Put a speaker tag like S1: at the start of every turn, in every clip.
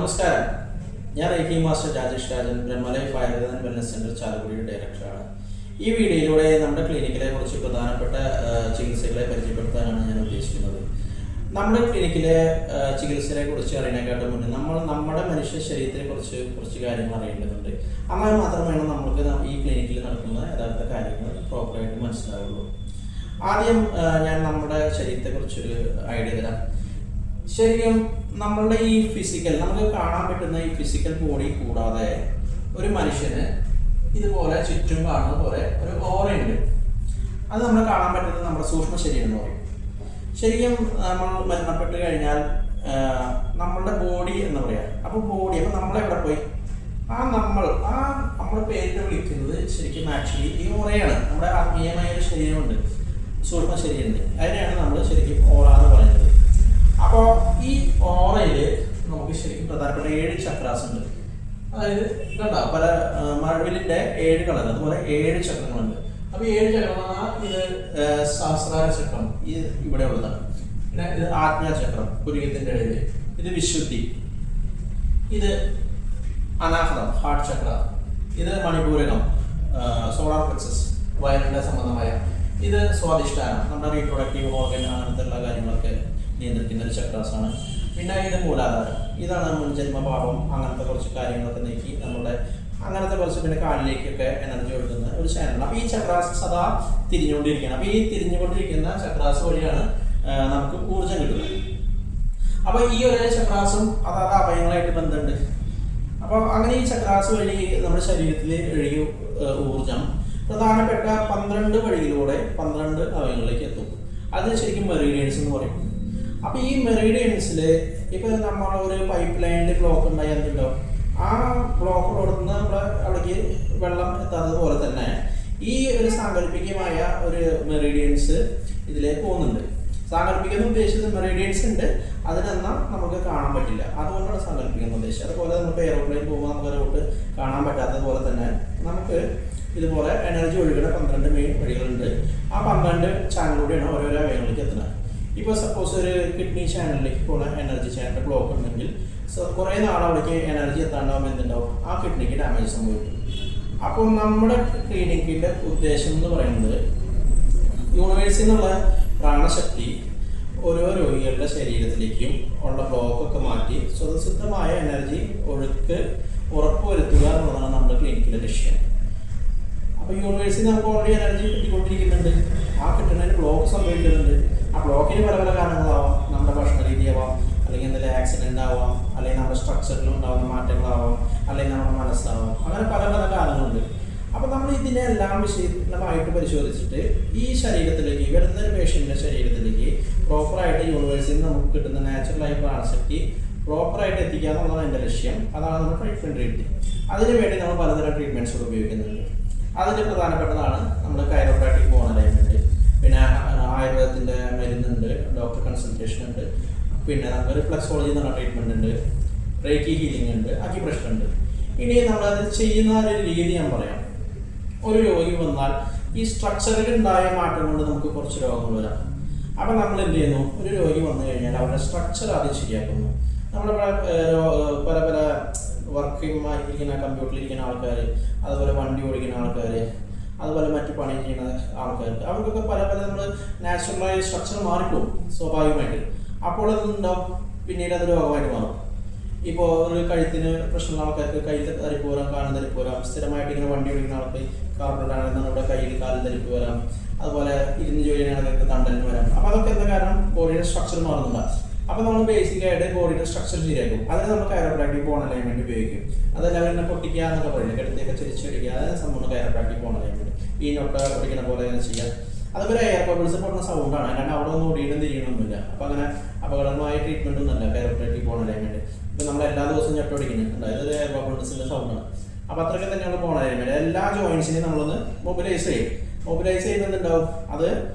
S1: നമസ്കാരം. ഞാൻ reiki master Rajesh Rajan, Brahmalife Ayurveda and wellness centre ചാലക്കുടിയുടെ ഡയറക്ടറാണ്. ഈ വീഡിയോയിലൂടെ നമ്മുടെ ക്ലിനിക്കിലെ കുറച്ച് പ്രധാനപ്പെട്ട ചികിത്സകളെ പരിചയപ്പെടുത്താനാണ് ഞാൻ ഉദ്ദേശിക്കുന്നത്. നമ്മുടെ ക്ലിനിക്കിലെ ചികിത്സയെ കുറിച്ച് അറിയാനായിട്ട് മുന്നേ നമ്മുടെ മനുഷ്യ ശരീരത്തെ കുറിച്ച് കുറച്ച് കാര്യങ്ങൾ അറിയേണ്ടതുണ്ട്. എന്നാൽ മാത്രം വേണം നമുക്ക് ഈ ക്ലിനിക്കിൽ നടക്കുന്ന യഥാർത്ഥ കാര്യങ്ങൾ പ്രോപ്പറായിട്ട് മനസ്സിലാവുള്ളൂ. ആദ്യം ഞാൻ നമ്മുടെ ശരീരത്തെക്കുറിച്ചൊരു ഐഡിയ തരാം. ശരിക്കും നമ്മളുടെ ഈ ഫിസിക്കൽ, നമുക്ക് കാണാൻ പറ്റുന്ന ഈ ഫിസിക്കൽ ബോഡി കൂടാതെ ഒരു മനുഷ്യന് ഇതുപോലെ ചുറ്റും കാണുന്ന പോലെ ഒരു ഓറയുണ്ട്. അത് നമ്മൾ കാണാൻ പറ്റുന്നത് നമ്മുടെ സൂക്ഷ്മ ശരീരം എന്ന് പറയും. ശരിക്കും നമ്മൾ മരണപ്പെട്ട് കഴിഞ്ഞാൽ നമ്മളുടെ ബോഡി എന്ന് പറയാം. അപ്പോൾ ബോഡി, അപ്പോൾ നമ്മളെവിടെ പോയി? നമ്മുടെ പേരിൽ വിളിക്കുന്നത് ശരിക്കും ആക്ച്വലി ഈ ഓറയാണ്. നമ്മുടെ ആത്മീയമായ ഒരു ശരീരമുണ്ട്, സൂക്ഷ്മ ശരീരമുണ്ട്. അതിനെയാണ് നമ്മൾ ശരിക്കും ഓറ എന്ന് പറയുന്നത്. അപ്പോൾ ഈ ഓറയിൽ നമുക്ക് ശരിക്കും പ്രധാനപ്പെട്ട 7 ചക്രാസ് ഉണ്ട്. അതായത് കണ്ട പല മഴവിലിൻ്റെ 7 കളർ, അതുപോലെ 7 ചക്രങ്ങളുണ്ട്. അപ്പോൾ 7 ചക്രം ഇത് സഹസ്രാര ചക്രം, ഇത് ഇവിടെ ഉള്ളതാണ്. പിന്നെ ഇത് ആജ്ഞാ ചക്രം, പുരികത്തിൻ്റെ ഇടയിൽ. ഇത് വിശുദ്ധി, ഇത് അനാഹതം, ഹാർട്ട് ചക്ര. ഇത് മണിപൂരകം, സോളാർ പ്ലെക്സസ്, വയറിൻ്റെ സംബന്ധമായ. ഇത് സ്വാധിഷ്ഠാനം, നമ്മുടെ റീപ്രൊഡക്റ്റീവ് ഓർഗൻ, അങ്ങനത്തെ എല്ലാ കാര്യങ്ങളൊക്കെ നിയന്ത്രിക്കുന്ന ഒരു ചക്രാസാണ്. പിന്നെ ഇത് മൂലാധാരം, ഇതാണ് മുൻജന്മഭാവം, അങ്ങനത്തെ കുറച്ച് കാര്യങ്ങളൊക്കെ നീക്കി നമ്മുടെ അങ്ങനത്തെ കുറച്ച്, പിന്നെ കാലിലേക്കൊക്കെ എനർജി കൊടുക്കുന്ന ഒരു ചാനലാണ്. അപ്പോൾ ഈ ചക്രാസ് സദാ തിരിഞ്ഞുകൊണ്ടിരിക്കുകയാണ്. അപ്പോൾ ഈ തിരിഞ്ഞുകൊണ്ടിരിക്കുന്ന ചക്രാസ് വഴിയാണ് നമുക്ക് ഊർജ്ജം കിട്ടുന്നത്. അപ്പോൾ ഈ ഒരേ ചക്രാസും അതാത് അവയവങ്ങളായിട്ട് ബന്ധമുണ്ട്. അപ്പോൾ അങ്ങനെ ഈ ചക്രാസ് വഴി നമ്മുടെ ശരീരത്തിൽ ഒഴുകിയ ഊർജം പ്രധാനപ്പെട്ട 12 വഴിയിലൂടെ 12 അവയവങ്ങളിലേക്ക് എത്തും. അത് ശരിക്കും മെറീഡിയൻസ് എന്ന് പറയും. അപ്പോൾ ഈ മെറീഡിയൻസിൽ ഇപ്പോൾ നമ്മൾ ഒരു പൈപ്പ് ലൈനിൽ ബ്ലോക്ക് ഉണ്ടായിരുന്നല്ലോ, ആ ബ്ലോക്കിനോടുന്ന് നമ്മുടെ അവിടേക്ക് വെള്ളം എത്താത്തത് പോലെ തന്നെ ഈ ഒരു സാങ്കല്പികമായ ഒരു മെറീഡിയൻസ് ഇതിലേക്ക് പോകുന്നുണ്ട്. സാങ്കല്പികം ഉദ്ദേശിച്ചത് മെറീഡിയൻസ് ഉണ്ട്, അതിനെന്നാൽ നമുക്ക് കാണാൻ പറ്റില്ല, അതുകൊണ്ടാണ് സാങ്കല്പികം ഉദ്ദേശിച്ചത്. അതുപോലെ നമുക്ക് എയറോപ്ലെയിൻ പോകുമ്പോൾ നമുക്ക് റൂട്ട് കാണാൻ പറ്റാത്തത് പോലെ തന്നെ നമുക്ക് ഇതുപോലെ എനർജി ഒഴുകുന്ന 12 മെയിൻ വഴികളുണ്ട്. ആ 12 ചാനലിലൂടെയാണ് ഓരോരോ അവയവങ്ങളിലേക്ക് എത്തുന്നത്. ഇപ്പോൾ സപ്പോസ് ഒരു കിഡ്നി ചാനലിലേക്ക് പോകുന്ന എനർജി ചാനൽ ബ്ലോക്ക് ഉണ്ടെങ്കിൽ കുറേ നാളവിടേക്ക് എനർജി എത്താണ്ടാവുമ്പോൾ എന്തുണ്ടാവും? ആ കിഡ്നിക്ക് ഡാമേജ് സംഭവിക്കും. അപ്പോൾ നമ്മുടെ ക്ലിനിക്കിൻ്റെ ഉദ്ദേശം എന്ന് പറയുന്നത് യൂണിവേഴ്സിൽ നിന്നുള്ള പ്രാണശക്തി ഓരോ രോഗികളുടെ ശരീരത്തിലേക്കും ഉള്ള ബ്ലോക്കൊക്കെ മാറ്റി സ്വതസിദ്ധമായ എനർജി ഒഴുക്ക് ഉറപ്പുവരുത്തുക എന്നുള്ളതാണ് നമ്മുടെ ക്ലിനിക്കിലെ ലക്ഷ്യം. അപ്പോൾ യൂണിവേഴ്സിൽ നമുക്ക് ഓൾറെഡി എനർജി കിട്ടിക്കൊണ്ടിരിക്കുന്നുണ്ട്. ആ കിട്ടുന്നതിന് ബ്ലോക്ക് സംഭവിക്കുന്നുണ്ട്. ആ ബ്ലോക്കിന് പല പല കാരണങ്ങളാവാം. നമ്മുടെ ഭക്ഷണ രീതിയാവാം, അല്ലെങ്കിൽ എന്തെങ്കിലും ആക്സിഡൻ്റ് ആവാം, അല്ലെങ്കിൽ നമ്മുടെ സ്ട്രക്ചറിലും ഉണ്ടാകുന്ന മാറ്റങ്ങളാവാം, അല്ലെങ്കിൽ നമ്മുടെ മനസ്സാവാം. അങ്ങനെ പല പല കാരണങ്ങളുണ്ട്. അപ്പോൾ നമ്മൾ ഇതിനെല്ലാം വിശദമായിട്ട് പരിശോധിച്ചിട്ട് ഈ ശരീരത്തിലേക്ക് വരുന്ന ഒരു പേഷ്യൻ്റെ ശരീരത്തിലേക്ക് പ്രോപ്പറായിട്ട് യൂണിവേഴ്സിൽ നിന്ന് നമുക്ക് കിട്ടുന്ന നാച്ചുറലായി പ്രാണശക്തി പ്രോപ്പറായിട്ട് എത്തിക്കുക എന്നുള്ളതാണ് എൻ്റെ ലക്ഷ്യം. അതാണ് നമ്മുടെ ട്രീറ്റ്മെൻറ്റ് രീതി. അതിനുവേണ്ടി നമ്മൾ പലതരം ട്രീറ്റ്മെൻറ്റ്സുകൾ ഉപയോഗിക്കുന്നുണ്ട്. അതിൻ്റെ പ്രധാനപ്പെട്ടതാണ് നമ്മുടെ കൈറോപ്രാക്റ്റിക് ബോൺ അലൈൻമെൻറ്റ്, പിന്നെ ആയുർവേദത്തിൻ്റെ മരുന്നുണ്ട്, ഡോക്ടർ കൺസൾട്ടേഷൻ ഉണ്ട്, പിന്നെ നമുക്ക് റിഫ്ലക്സോളജി എന്ന് പറഞ്ഞ ട്രീറ്റ്മെൻറ്റ് ഉണ്ട്, റേക്കി ഹീലിംഗ് ഉണ്ട്, അക്യുപ്രഷർ ഉണ്ട്. ഇനി നമ്മളത് ചെയ്യുന്ന ഒരു രീതി ഞാൻ പറയാം. ഒരു രോഗി വന്നാൽ ഈ സ്ട്രക്ചറിൽ ഉണ്ടായ മാറ്റം കൊണ്ട് നമുക്ക് കുറച്ച് രോഗങ്ങൾ വരാം. അപ്പോൾ നമ്മൾ എന്ത് ചെയ്യുന്നു? ഒരു രോഗി വന്നു കഴിഞ്ഞാൽ അവരുടെ സ്ട്രക്ചർ ആദ്യം ശരിയാക്കുന്നു. നമ്മളിവിടെ പല പല വർക്കിംഗിരിക്കുന്ന, കമ്പ്യൂട്ടറിലിരിക്കുന്ന ആൾക്കാർ, അതുപോലെ വണ്ടി ഓടിക്കുന്ന ആൾക്കാർ, അതുപോലെ മറ്റു പണി ചെയ്യുന്ന ആൾക്കാർക്ക്, അവർക്കൊക്കെ പല പല നമ്മൾ നാച്ചുറലായ സ്ട്രക്ചർ മാറിപ്പോകും സ്വാഭാവികമായിട്ട്. അപ്പോൾ അതുണ്ടാവും, പിന്നീട് അത് രോഗമായിട്ട് മാറും. ഇപ്പോൾ ഒരു കഴുത്തിന് പ്രശ്നമുള്ള ആൾക്കാർക്ക് കയ്യിൽ തരിപ്പ് വരാം, കാലിൽ തരിപ്പ് വരാം. സ്ഥിരമായിട്ട് ഇങ്ങനെ വണ്ടി ഓടിക്കുന്ന ആൾക്ക് കാർബണാണെന്ന് നമ്മുടെ കയ്യിൽ കാലിൽ തരിപ്പ് വരാം. അതുപോലെ ഇരുന്ന് ജോലി ചെയ്യുന്ന ആൾക്കാർക്ക് തണ്ടലിന് വരാം. അപ്പോൾ അതൊക്കെ എന്താ കാരണം? ബോഡിയുടെ സ്ട്രക്ചർ മാറുന്നുണ്ട്. അപ്പോൾ നമ്മൾ ബേസിക്കായിട്ട് ബോഡിയുടെ സ്ട്രക്ചർ ശരിയാക്കും. അതിന് നമ്മൾ കൈറോപ്രാക്റ്റിക് ബോൺ അലൈൻമെൻറ്റ് ഉപയോഗിക്കും. അതെല്ലാവരും ഇങ്ങനെ പൊട്ടിക്കുക എന്നൊക്കെ പറയുന്നത്, കിടത്തേക്ക് ചെരിച്ചടിക്കുക, അതായത് സംഭവം കൈറോപ്രാക്റ്റിക് ബോൺ അലൈൻമെൻറ്റ്. ഈ നൊട്ട പൊടിക്കുന്ന പോലെ ഇങ്ങനെ ചെയ്യുക. അതുപോലെ എയർ ബബിൾസ് പൊട്ടുന്ന സൗണ്ടാണ്, അല്ലാണ്ട് അവിടെ ഒന്നും ഓടിയിടും തിരിയണമൊന്നുമില്ല. അപ്പോൾ അങ്ങനെ അപകടമായ ട്രീറ്റ്മെൻറ്റ് ഒന്നുമല്ല കൈറോപ്രാക്റ്റിക് ബോൺ അലൈൻമെൻറ്റ്. ഇപ്പോൾ നമ്മൾ എല്ലാ ദിവസവും ഞെട്ടോടിക്കുന്നുണ്ട്, അതായത് എയർ ബബിൾസിൻ്റെ സൗണ്ടാണ്. അപ്പോൾ അത്രയ്ക്ക് തന്നെയാണ് ബോൺ അലൈൻമെൻറ്റ്. എല്ലാ ജോയിൻസിനെയും നമ്മളൊന്ന് മൊബിലൈസ് ചെയ്യും. മൊബിലൈസ് ചെയ്യുന്നുണ്ടാവും, അത്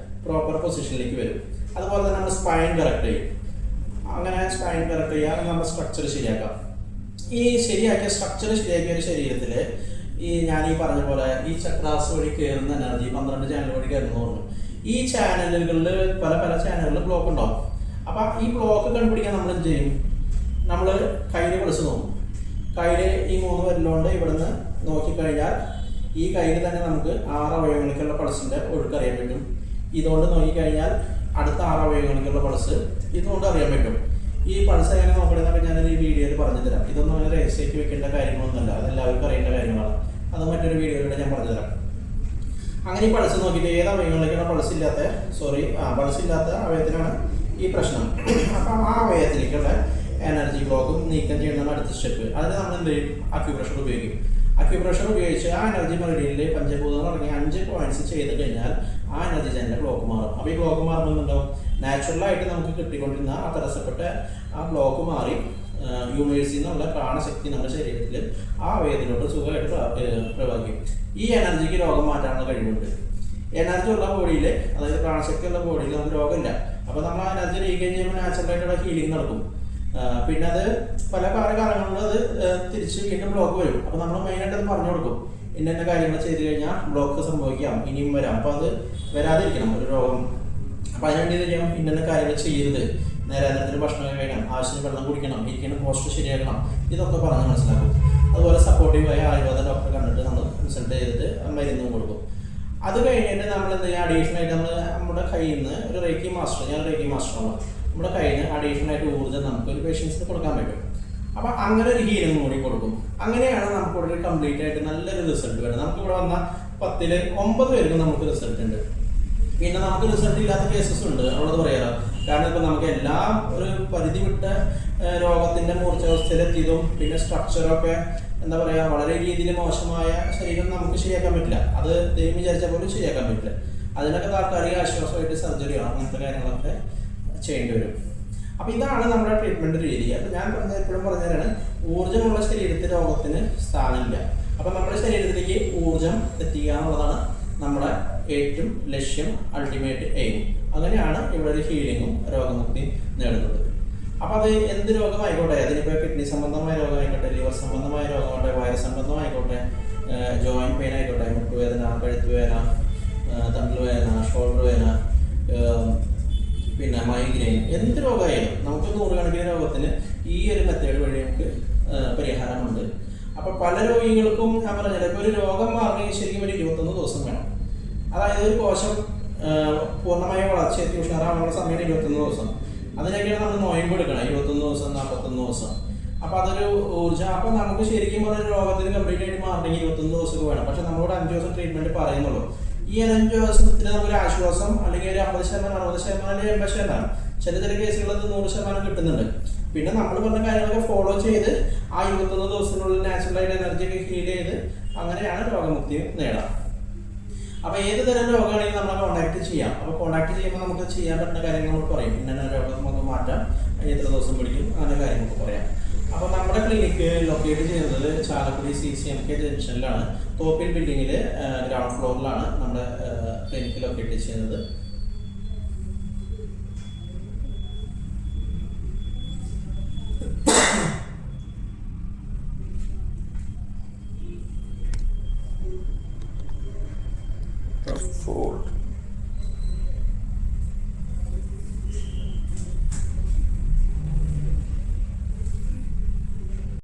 S1: പ്രോപ്പർ പൊസിഷനിലേക്ക് വരും. അതുപോലെ തന്നെ നമ്മൾ സ്പൈൻ കറക്റ്റ് ചെയ്യും. അങ്ങനെ സ്പൈൻ കറക്റ്റ് ചെയ്യുക, നമ്മുടെ സ്ട്രക്ചർ ശരിയാക്കാം. ഈ ശരിയാക്കിയ സ്ട്രക്ചർ ശരിയാക്കിയ ഒരു ശരീരത്തിൽ ഞാൻ ഈ പറഞ്ഞ പോലെ ഈ ചക്രാസ് വഴി കയറുന്ന എനർജി 12 ചാനൽ വഴി കയറുന്നു പറഞ്ഞു. ഈ ചാനലുകളിൽ പല പല ചാനലുകളിൽ ബ്ലോക്ക് ഉണ്ടാവും. അപ്പോൾ ഈ ബ്ലോക്ക് കണ്ടുപിടിക്കാൻ നമ്മൾ എന്ത് ചെയ്യും? നമ്മൾ കയ്യിൽ പൾസ് നോക്കും. കയ്യിൽ ഈ 3 വിരലുകൊണ്ട് ഇവിടുന്ന് നോക്കിക്കഴിഞ്ഞാൽ ഈ കയ്യിൽ തന്നെ നമുക്ക് 6 അവയവങ്ങൾക്കുള്ള പൾസിൻ്റെ ഒഴുക്ക് അറിയാൻ പറ്റും. ഇതുകൊണ്ട് നോക്കിക്കഴിഞ്ഞാൽ അടുത്ത 6 അവയവങ്ങൾക്കുള്ള പൾസ് ഇതുകൊണ്ട് അറിയാൻ പറ്റും. ഈ പൾസ് എങ്ങനെ നോക്കണമെന്നൊക്കെ ഞാനൊരു വീഡിയോയിൽ പറഞ്ഞു തരാം. ഇതൊന്നും അങ്ങനെ രഹസ്യമാക്കി വെക്കേണ്ട കാര്യങ്ങളൊന്നുമല്ല, അതെല്ലാവർക്കും അറിയേണ്ട കാര്യങ്ങളാണ്. അത് മറ്റൊരു വീഡിയോയിലൂടെ ഞാൻ പറഞ്ഞു തരാം. അങ്ങനെ ഈ പൾസ് നോക്കിയിട്ട് ഏത് അവയവങ്ങളിലേക്കാണ് പൾസ് ഇല്ലാത്ത അവയവത്തിനാണ് ഈ പ്രശ്നം. അപ്പം ആ അവയവത്തിലേക്കുള്ള എനർജി ബ്ലോക്കും നീക്കം ചെയ്യുന്നതാണ് അടുത്ത സ്റ്റെപ്പ്. അതിന് നമ്മൾ എന്ത് ചെയ്യും? അക്യുപ്രഷർ ഉപയോഗിക്കും. അക്യുപ്രഷർ ഉപയോഗിച്ച് ആ എനർജി മെറിഡിയനിൽ പഞ്ചഭൂതങ്ങൾ അടങ്ങിയ 5 പോയിന്റ്സ് ചെയ്ത് കഴിഞ്ഞാൽ ആ എനർജി ചാനലിൻ്റെ ബ്ലോക്ക് മാറും. അപ്പോൾ ഈ ബ്ലോക്ക് മാറുമ്പോഴുണ്ടാവും നാച്ചുറലായിട്ട് നമുക്ക് കിട്ടിക്കൊണ്ടിരുന്ന ആ തടസ്സപ്പെട്ട ആ ബ്ലോക്ക് മാറി യൂണിവേഴ്സിൽ നിന്നുള്ള പ്രാണശക്തി നമ്മുടെ ശരീരത്തിൽ ആ അവയവത്തിലോട്ട് സുഖമായിട്ട് പ്രവഹിക്കും. ഈ എനർജിക്ക് രോഗം മാറ്റാനുള്ള കഴിവുണ്ട്. എനർജി ഉള്ള ബോഡിയിൽ, അതായത് പ്രാണശക്തി ഉള്ള ബോഡിയിൽ നമുക്ക് രോഗമില്ല. അപ്പോൾ നമ്മൾ ആ എനർജി റീഗെയിൻ ചെയ്യുമ്പോൾ നാച്ചുറലായിട്ടുള്ള ഹീലിംഗ് നടക്കും. പിന്നെ അത് പല കാലങ്ങളിലും അത് തിരിച്ച് വീണ്ടും ബ്ലോക്ക് വരും. അപ്പോൾ നമ്മൾ മെയിനായിട്ട് അത് പറഞ്ഞു കൊടുക്കും, ഇന്ന കാര്യങ്ങൾ ചെയ്ത് കഴിഞ്ഞാൽ ബ്ലോക്ക് സംഭവിക്കാം, ഇനിയും വരാം. അപ്പോൾ അത് വരാതിരിക്കണം ഒരു രോഗം. അപ്പോൾ അതിനുവേണ്ടി എന്ത് ചെയ്യണം? ഇന്ന കാര്യങ്ങൾ ചെയ്യരുത്, നേരത്തിന് ഭക്ഷണം കഴിക്കണം, ആവശ്യത്തിന് വെള്ളം കുടിക്കണം, ഇരിക്കുന്ന പോസ്റ്റ് ശരിയാക്കണം, ഇതൊക്കെ പറഞ്ഞ് മനസ്സിലാക്കും. അതുപോലെ സപ്പോർട്ടീവായ ആയുർവേദ ഡോക്ടറെ കണ്ടിട്ട് നമ്മൾ കൺസൾട്ട് ചെയ്തിട്ട് മരുന്നും കൊടുക്കും. അത് കഴിഞ്ഞിട്ട് നമ്മൾ എന്ത് ചെയ്യുക? അഡീഷണൽ ആയിട്ട് നമ്മൾ നമ്മുടെ കയ്യിൽ നിന്ന് ഒരു റേക്കി മാസ്റ്റർ, ഞാൻ റേക്കി മാസ്റ്ററാണ്, നമ്മുടെ കയ്യിൽ നിന്ന് അഡീഷണൽ ആയിട്ട് ഊർജ്ജം നമുക്ക് ഒരു പേഷ്യൻസിന് കൊടുക്കാൻ പറ്റും. അപ്പോൾ അങ്ങനെ ഒരു ഹീലിംഗ് കൂടി കൊടുക്കും. അങ്ങനെയാണ് നമുക്കിവിടെ ഒരു കംപ്ലീറ്റ് ആയിട്ട് നല്ലൊരു റിസൾട്ട് വേണം. നമുക്കിവിടെ വന്ന 10ൽ 9 പേർക്ക് നമുക്ക് റിസൾട്ട് ഉണ്ട്. പിന്നെ നമുക്ക് റിസൾട്ട് ഇല്ലാത്ത കേസസ് ഉണ്ട്, അവളത് പറയാറ്. കാരണം ഇപ്പം നമുക്ക് എല്ലാം ഒരു പരിധി വിട്ട രോഗത്തിൻ്റെ മൂർച്ഛാവസ്ഥയിലെത്തിയതും പിന്നെ സ്ട്രക്ചറൊക്കെ എന്താ പറയുക വളരെ രീതിയിൽ മോശമായ ശരീരം നമുക്ക് ശരിയാക്കാൻ പറ്റില്ല. അത് ദൈവം വിചാരിച്ച പോലും ശരിയാക്കാൻ പറ്റില്ല. അതിനൊക്കെ താൽക്കാലിക ആശ്വാസമായിട്ട് സർജറിയോ അങ്ങനത്തെ കാര്യങ്ങളൊക്കെ ചെയ്യേണ്ടി വരും. അപ്പോൾ ഇതാണ് നമ്മുടെ ട്രീറ്റ്മെൻറ്റ് രീതി. അപ്പോൾ ഞാൻ എപ്പോഴും പറഞ്ഞതാണ്, ഊർജ്ജമുള്ള ശരീരത്തിൽ രോഗത്തിന് സ്ഥാനമില്ല. അപ്പോൾ നമ്മുടെ ശരീരത്തിലേക്ക് ഊർജ്ജം എത്തിക്കുക എന്നുള്ളതാണ് നമ്മുടെ ഏറ്റവും ലക്ഷ്യം, അൾട്ടിമേറ്റ് എയിം. അങ്ങനെയാണ് ഇവിടെ ഒരു ഹീലിങ്ങും രോഗമുക്തി നേടുന്നത്. അപ്പോൾ അത് എന്ത് രോഗമായിക്കോട്ടെ, അതിനിപ്പോൾ കിഡ്നി സംബന്ധമായ രോഗമായിക്കോട്ടെ, ലിവർ സംബന്ധമായ രോഗമായിക്കോട്ടെ, വയറ് സംബന്ധമായിക്കോട്ടെ, ജോയിൻറ്റ് പെയിൻ ആയിക്കോട്ടെ, മുട്ടുവേദന, കഴുത്തുവേദന, തണ്ടുവേദന, ഷോൾഡർ വേദന, പിന്നെ മൈഗ്രെയിൻ, എന്ത് രോഗമായാലും നമുക്ക് 100 കണക്കിന് രോഗത്തിന് ഈ ഒരു മെത്തേഡ് വഴി നമുക്ക് പരിഹാരമുണ്ട്. അപ്പോൾ പല രോഗികൾക്കും ഞാൻ പറഞ്ഞത്, ഇപ്പോൾ ഒരു രോഗം മാറണമെങ്കിൽ ശരിക്കും ഒരു 21 ദിവസം വേണം. അതായത് ഒരു കോശം പൂർണ്ണമായ വളർച്ചയെത്തി ഉഷാറാവാനുള്ള സമയം 21 ദിവസം. അതിനൊക്കെയാണ് നമ്മൾ നോയമ്പ് എടുക്കണം, 21 ദിവസം, 41 ദിവസം. അപ്പോൾ അതൊരു ഊർജ്ജം. അപ്പോൾ നമുക്ക് ശരിക്കും പറഞ്ഞൊരു രോഗത്തിന് കംപ്ലീറ്റ് ആയിട്ട് മാറണമെങ്കിൽ 21 ദിവസം വേണം. പക്ഷെ നമ്മളോട് 5 ദിവസം ട്രീറ്റ്മെൻറ്റ് പറയുന്നുള്ളൂ. ഈ 5 ദിവസത്തിന് നമുക്കൊരു ആശ്വാസം അല്ലെങ്കിൽ ഒരു 50%, 60% അല്ലെങ്കിൽ 80%, ചില കേസുകളിൽ 100% കിട്ടുന്നുണ്ട്. പിന്നെ നമ്മൾ പറഞ്ഞ കാര്യങ്ങളൊക്കെ ഫോളോ ചെയ്ത് ആ 21 ദിവസത്തിനുള്ളിൽ നാച്ചുറലായിട്ട് എനർജിയൊക്കെ ഹീൽ ചെയ്ത് അങ്ങനെയാണ് രോഗമുക്തി നേടാം. അപ്പോൾ ഏത് തരം രോഗമാണെങ്കിലും നമ്മളെ കോൺടാക്ട് ചെയ്യാം. അപ്പോൾ കോൺടാക്ട് ചെയ്യുമ്പോൾ നമുക്ക് ചെയ്യാൻ പറ്റുന്ന കാര്യങ്ങൾ നമ്മൾ പറയും, ഇന്ന രോഗം നമുക്ക് മാറ്റാം, എത്ര ദിവസം പിടിക്കും, അങ്ങനെ കാര്യങ്ങളൊക്കെ പറയാം. അപ്പോൾ നമ്മുടെ ക്ലിനിക്ക് ലൊക്കേറ്റ് ചെയ്യുന്നത് ചാലക്കുടി CCMK ജംഗ്ഷനിലാണ്. തോപ്പിൽ ബിൽഡിങ്ങിൽ ഗ്രൗണ്ട് ഫ്ലോറിലാണ് നമ്മുടെ ക്ലിനിക്ക് ലൊക്കേറ്റ് ചെയ്യുന്നത്.
S2: Fold.